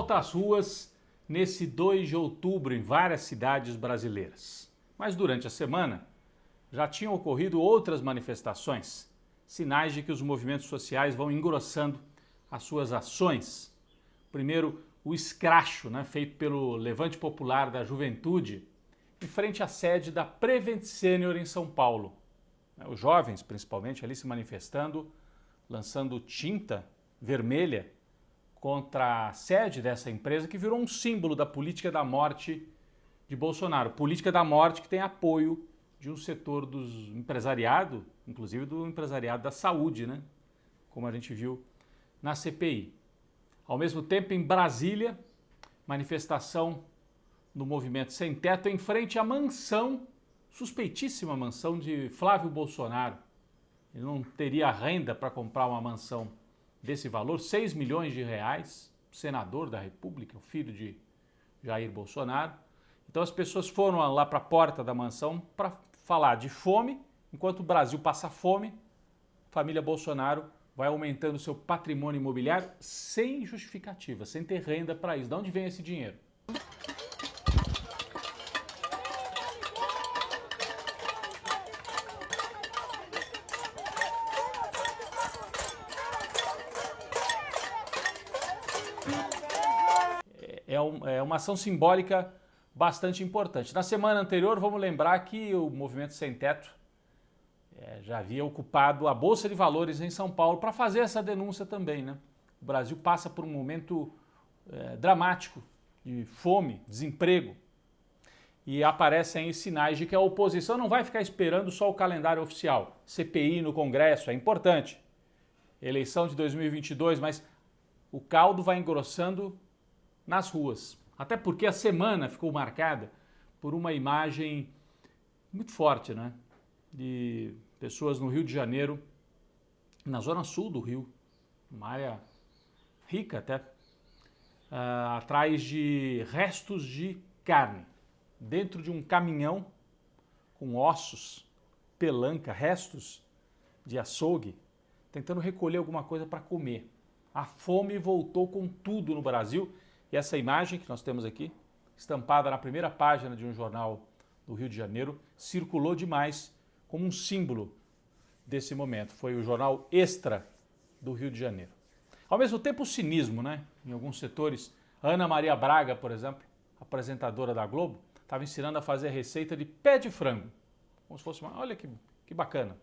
volta às ruas nesse 2 de outubro em várias cidades brasileiras. Mas durante a semana já tinham ocorrido outras manifestações, sinais de que os movimentos sociais vão engrossando as suas ações. Primeiro, o escracho, feito pelo Levante Popular da Juventude, em frente à sede da Prevent Senior em São Paulo. Os jovens, principalmente, ali se manifestando, lançando tinta vermelha contra a sede dessa empresa que virou um símbolo da política da morte de Bolsonaro. Política da morte que tem apoio de um setor do empresariado, inclusive do empresariado da saúde, como a gente viu na CPI. Ao mesmo tempo, em Brasília, manifestação do Movimento Sem Teto em frente à mansão, suspeitíssima mansão de Flávio Bolsonaro. Ele não teria renda para comprar uma mansão desse valor, 6 milhões de reais, senador da República, o filho de Jair Bolsonaro. Então as pessoas foram lá para a porta da mansão para falar de fome, enquanto o Brasil passa fome, a família Bolsonaro vai aumentando seu patrimônio imobiliário sem justificativa, sem ter renda para isso. De onde vem esse dinheiro? É uma ação simbólica bastante importante. Na semana anterior, vamos lembrar que o Movimento Sem Teto já havia ocupado a Bolsa de Valores em São Paulo para fazer essa denúncia também. O Brasil passa por um momento dramático de fome, desemprego, e aparecem aí sinais de que a oposição não vai ficar esperando só o calendário oficial. CPI no Congresso é importante, eleição de 2022, mas o caldo vai engrossando nas ruas. Até porque a semana ficou marcada por uma imagem muito forte, de pessoas no Rio de Janeiro, na zona sul do Rio, uma área rica até, atrás de restos de carne, dentro de um caminhão com ossos, pelanca, restos de açougue, tentando recolher alguma coisa para comer. A fome voltou com tudo no Brasil. E essa imagem que nós temos aqui, estampada na primeira página de um jornal do Rio de Janeiro, circulou demais como um símbolo desse momento. Foi o jornal Extra do Rio de Janeiro. Ao mesmo tempo, o cinismo, em alguns setores. A Ana Maria Braga, por exemplo, apresentadora da Globo, estava ensinando a fazer a receita de pé de frango. Como se fosse olha que bacana.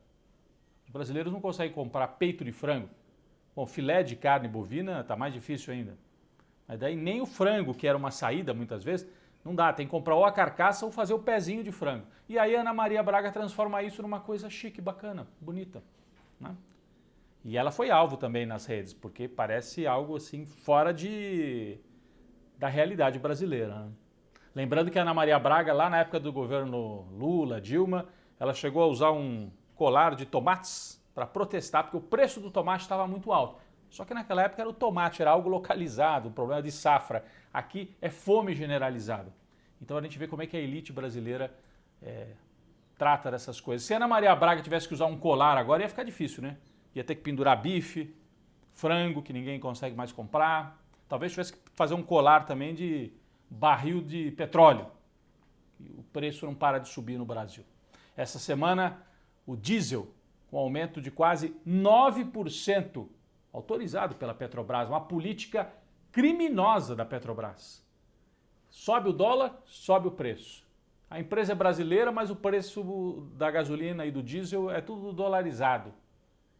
Os brasileiros não conseguem comprar peito de frango. Bom, filé de carne bovina está mais difícil ainda. Mas daí nem o frango, que era uma saída muitas vezes, não dá, tem que comprar ou a carcaça ou fazer o pezinho de frango. E aí a Ana Maria Braga transforma isso numa coisa chique, bacana, bonita. E ela foi alvo também nas redes, porque parece algo assim fora da realidade brasileira. Lembrando que a Ana Maria Braga, lá na época do governo Lula, Dilma, ela chegou a usar um colar de tomates para protestar, porque o preço do tomate estava muito alto. Só que naquela época era o tomate, era algo localizado, um problema de safra. Aqui é fome generalizada. Então a gente vê como é que a elite brasileira trata dessas coisas. Se a Ana Maria Braga tivesse que usar um colar agora, ia ficar difícil, Ia ter que pendurar bife, frango, que ninguém consegue mais comprar. Talvez tivesse que fazer um colar também de barril de petróleo. O preço não para de subir no Brasil. Essa semana, o diesel, com aumento de quase 9%, autorizado pela Petrobras, uma política criminosa da Petrobras. Sobe o dólar, sobe o preço. A empresa é brasileira, mas o preço da gasolina e do diesel é tudo dolarizado.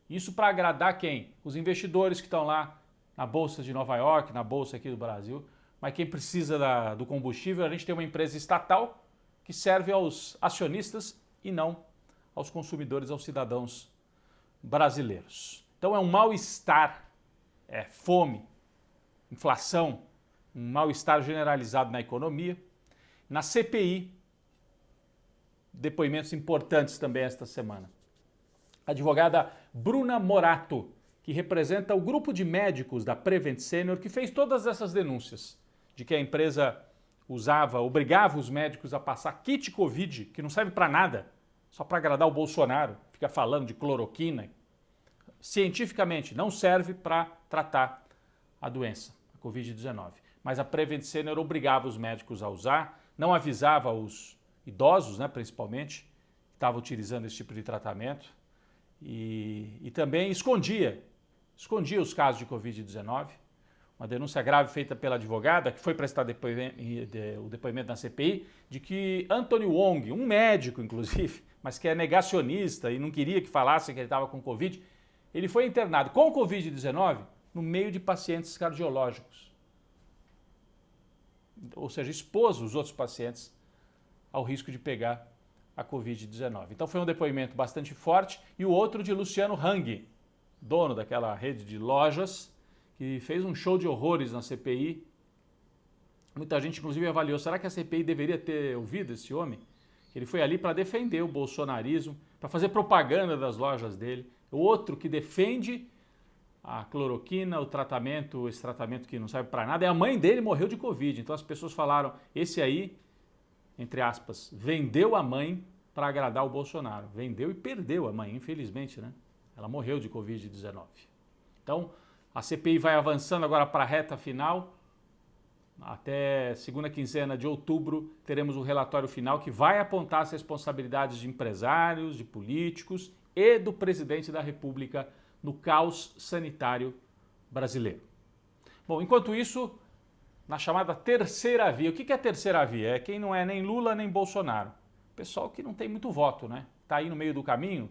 Isso para agradar quem? Os investidores que estão lá na Bolsa de Nova York, na Bolsa aqui do Brasil. Mas quem precisa do combustível, a gente tem uma empresa estatal que serve aos acionistas e não aos consumidores, aos cidadãos brasileiros. Então é um mal-estar, fome, inflação, um mal-estar generalizado na economia. Na CPI, depoimentos importantes também esta semana. A advogada Bruna Morato, que representa o grupo de médicos da Prevent Senior, que fez todas essas denúncias de que a empresa obrigava os médicos a passar kit Covid, que não serve para nada, só para agradar o Bolsonaro, fica falando de cloroquina. Cientificamente não serve para tratar a doença, a Covid-19. mas a Prevent Senior obrigava os médicos a usar, não avisava os idosos, né, principalmente, que estavam utilizando esse tipo de tratamento, e também escondia os casos de Covid-19. Uma denúncia grave feita pela advogada, que foi prestar o depoimento na CPI, de que Anthony Wong, um médico inclusive, mas que é negacionista e não queria que falassem que ele estava com Covid, ele foi internado com Covid-19 no meio de pacientes cardiológicos. Ou seja, expôs os outros pacientes ao risco de pegar a Covid-19. Então foi um depoimento bastante forte. E o outro de Luciano Hang, dono daquela rede de lojas, que fez um show de horrores na CPI. Muita gente, inclusive, avaliou, será que a CPI deveria ter ouvido esse homem? Ele foi ali para defender o bolsonarismo, para fazer propaganda das lojas dele. O outro que defende a cloroquina, esse tratamento que não serve para nada, e a mãe dele morreu de Covid. Então as pessoas falaram, esse aí, entre aspas, vendeu a mãe para agradar o Bolsonaro. Vendeu e perdeu a mãe, infelizmente, né? Ela morreu de Covid-19. Então, a CPI vai avançando agora para a reta final. Até segunda quinzena de outubro teremos o relatório final que vai apontar as responsabilidades de empresários, de políticos e do presidente da República no caos sanitário brasileiro. Bom, enquanto isso, na chamada terceira via, o que é a terceira via? É quem não é nem Lula nem Bolsonaro. Pessoal que não tem muito voto, né? Está aí no meio do caminho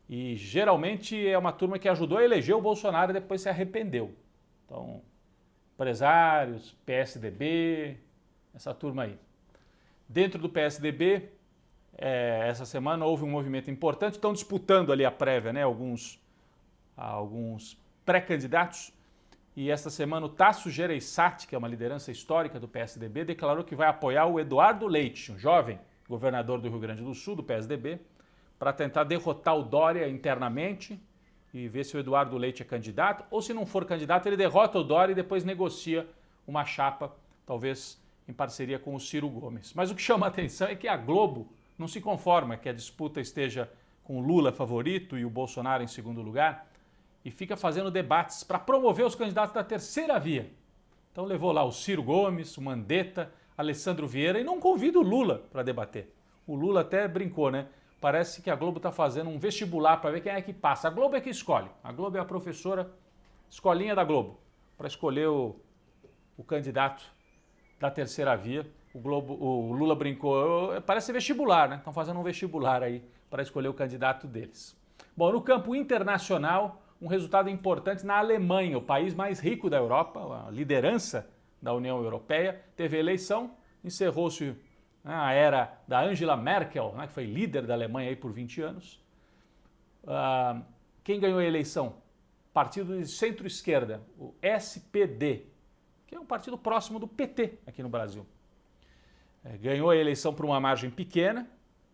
e geralmente é uma turma que ajudou a eleger o Bolsonaro e depois se arrependeu. Então, empresários, PSDB, essa turma aí. Dentro do PSDB, essa semana houve um movimento importante, estão disputando ali a prévia, né? Alguns pré-candidatos. E esta semana o Tasso Gereissati, que é uma liderança histórica do PSDB, declarou que vai apoiar o Eduardo Leite, um jovem governador do Rio Grande do Sul, do PSDB, para tentar derrotar o Dória internamente e ver se o Eduardo Leite é candidato, ou se não for candidato, ele derrota o Dória e depois negocia uma chapa, talvez em parceria com o Ciro Gomes. Mas o que chama a atenção é que a Globo não se conforma que a disputa esteja com o Lula favorito e o Bolsonaro em segundo lugar, e fica fazendo debates para promover os candidatos da terceira via. Então levou lá o Ciro Gomes, o Mandetta, Alessandro Vieira e não convida o Lula para debater. O Lula até brincou, né? Parece que a Globo está fazendo um vestibular para ver quem é que passa. A Globo é que escolhe. A Globo é a professora, escolinha da Globo, para escolher o candidato da terceira via. O Lula brincou, parece vestibular, né? Estão fazendo um vestibular aí para escolher o candidato deles. Bom, no campo internacional, um resultado importante na Alemanha, o país mais rico da Europa, a liderança da União Europeia, teve eleição, encerrou-se a era da Angela Merkel, né, que foi líder da Alemanha aí por 20 anos. Quem ganhou a eleição? Partido de centro-esquerda, o SPD, que é um partido próximo do PT aqui no Brasil. Ganhou a eleição por uma margem pequena,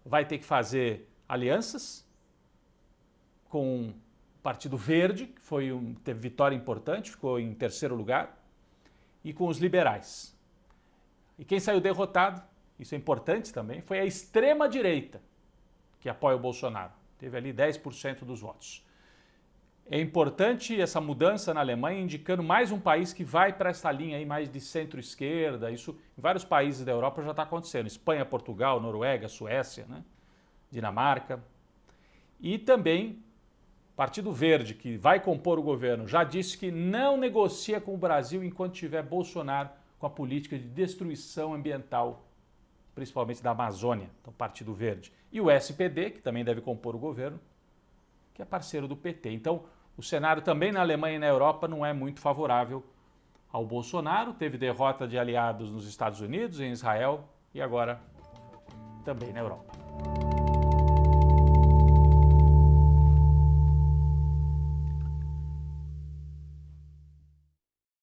vai ter que fazer alianças com o Partido Verde, que teve vitória importante, ficou em terceiro lugar, e com os liberais. E quem saiu derrotado, isso é importante também, foi a extrema-direita, que apoia o Bolsonaro. Teve ali 10% dos votos. É importante essa mudança na Alemanha, indicando mais um país que vai para essa linha aí mais de centro-esquerda. Isso em vários países da Europa já está acontecendo. Espanha, Portugal, Noruega, Suécia, né? Dinamarca. E também Partido Verde, que vai compor o governo, já disse que não negocia com o Brasil enquanto tiver Bolsonaro com a política de destruição ambiental, principalmente da Amazônia, então Partido Verde. E o SPD, que também deve compor o governo, que é parceiro do PT. Então, o cenário também na Alemanha e na Europa não é muito favorável ao Bolsonaro. Teve derrota de aliados nos Estados Unidos, em Israel e agora também na Europa.